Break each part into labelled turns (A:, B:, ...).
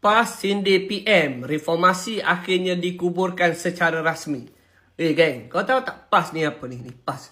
A: PAS Sindhi PM, reformasi akhirnya dikuburkan secara rasmi. Geng, kau tahu tak PAS ni apa ni? Ni PAS.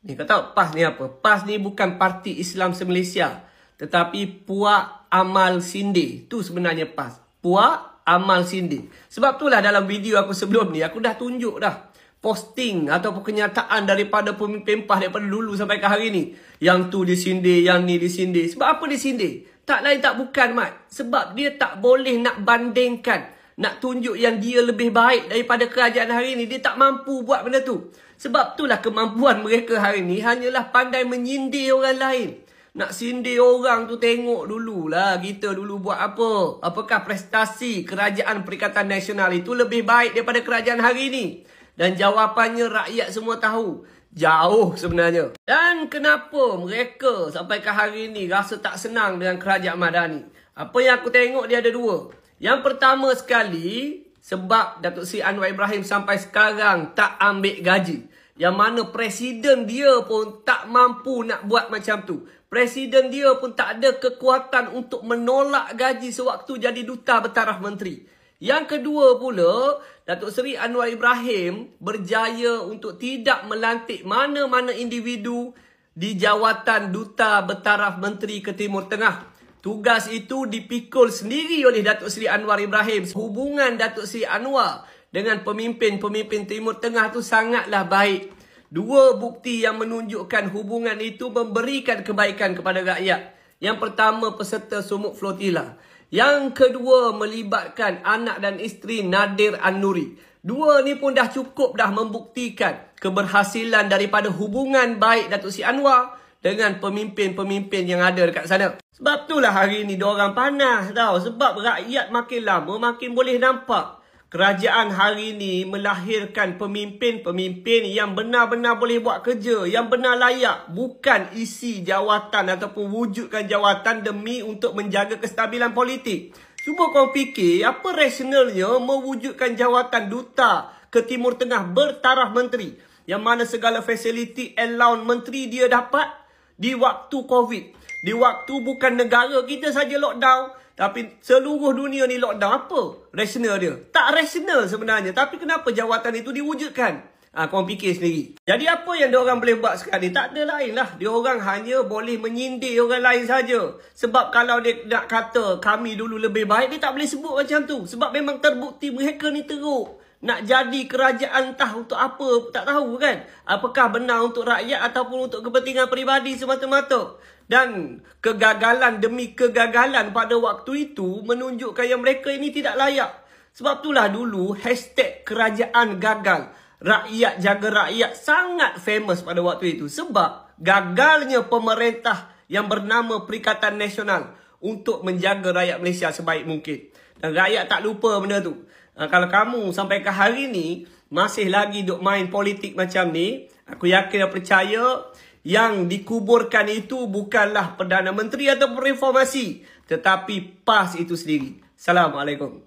A: Ni kau tahu PAS ni apa? PAS ni bukan Parti Islam se-Malaysia, tetapi Puak Amal Sindhi. Tu sebenarnya PAS. Puak Amal Sindhi. Sebab itulah dalam video aku sebelum ni, aku dah tunjuk dah posting ataupun kenyataan daripada pemimpin PAS daripada dulu sampai ke hari ni. Yang tu disindir, yang ni disindir. Sebab apa disindir? Tak lain tak bukan, Mat. Sebab dia tak boleh nak bandingkan, nak tunjuk yang dia lebih baik daripada kerajaan hari ni. Dia tak mampu buat benda tu. Sebab itulah kemampuan mereka hari ni hanyalah pandai menyindir orang lain. Nak sindir orang tu, tengok dululah kita dulu buat apa. Apakah prestasi Kerajaan Perikatan Nasional itu lebih baik daripada kerajaan hari ni? Dan jawapannya rakyat semua tahu. Jauh sebenarnya. Dan kenapa mereka sampai ke hari ni rasa tak senang dengan kerajaan Madani? Apa yang aku tengok dia ada dua. Yang pertama sekali, sebab Datuk Seri Anwar Ibrahim sampai sekarang tak ambil gaji. Yang mana presiden dia pun tak mampu nak buat macam tu. Presiden dia pun tak ada kekuatan untuk menolak gaji sewaktu jadi duta bertaraf menteri. Yang kedua pula, Datuk Seri Anwar Ibrahim berjaya untuk tidak melantik mana-mana individu di jawatan duta bertaraf menteri ke Timur Tengah. Tugas itu dipikul sendiri oleh Datuk Seri Anwar Ibrahim. Hubungan Datuk Seri Anwar dengan pemimpin-pemimpin Timur Tengah tu sangatlah baik. Dua bukti yang menunjukkan hubungan itu memberikan kebaikan kepada rakyat. Yang pertama, peserta Sumuk Flotilla. Yang kedua, melibatkan anak dan isteri Nadir An-Nuri. Dua ni pun dah cukup dah membuktikan keberhasilan daripada hubungan baik Datuk Seri Anwar dengan pemimpin-pemimpin yang ada dekat sana. Sebab itulah hari ni diorang panas tau. Sebab rakyat makin lama makin boleh nampak kerajaan hari ni melahirkan pemimpin-pemimpin yang benar-benar boleh buat kerja, yang benar layak. Bukan isi jawatan ataupun wujudkan jawatan demi untuk menjaga kestabilan politik. Cuba kau fikir, apa rasionalnya mewujudkan jawatan duta ke Timur Tengah bertaraf menteri, yang mana segala fasiliti allowance menteri dia dapat di waktu COVID. Di waktu bukan negara kita saja lockdown, tapi seluruh dunia ni lockdown. Apa rasional dia? Tak rasional sebenarnya. Tapi kenapa jawatan itu diwujudkan? Korang fikir sendiri. Jadi apa yang diorang boleh buat sekarang ni? Tak ada lain lah. Diorang hanya boleh menyindir orang lain saja. Sebab kalau dia nak kata kami dulu lebih baik, dia tak boleh sebut macam tu. Sebab memang terbukti mereka ni teruk. Nak jadi kerajaan entah untuk apa, tak tahu kan. Apakah benar untuk rakyat ataupun untuk kepentingan peribadi semata-mata. Dan kegagalan demi kegagalan pada waktu itu menunjukkan yang mereka ini tidak layak. Sebab itulah dulu hashtag kerajaan gagal, rakyat jaga rakyat sangat famous pada waktu itu. Sebab gagalnya pemerintah yang bernama Perikatan Nasional untuk menjaga rakyat Malaysia sebaik mungkin. Dan rakyat tak lupa benda tu. Kalau kamu sampai ke hari ni masih lagi duk main politik macam ni, aku yakin dan percaya yang dikuburkan itu bukanlah Perdana Menteri ataupun reformasi, tetapi PAS itu sendiri. Assalamualaikum.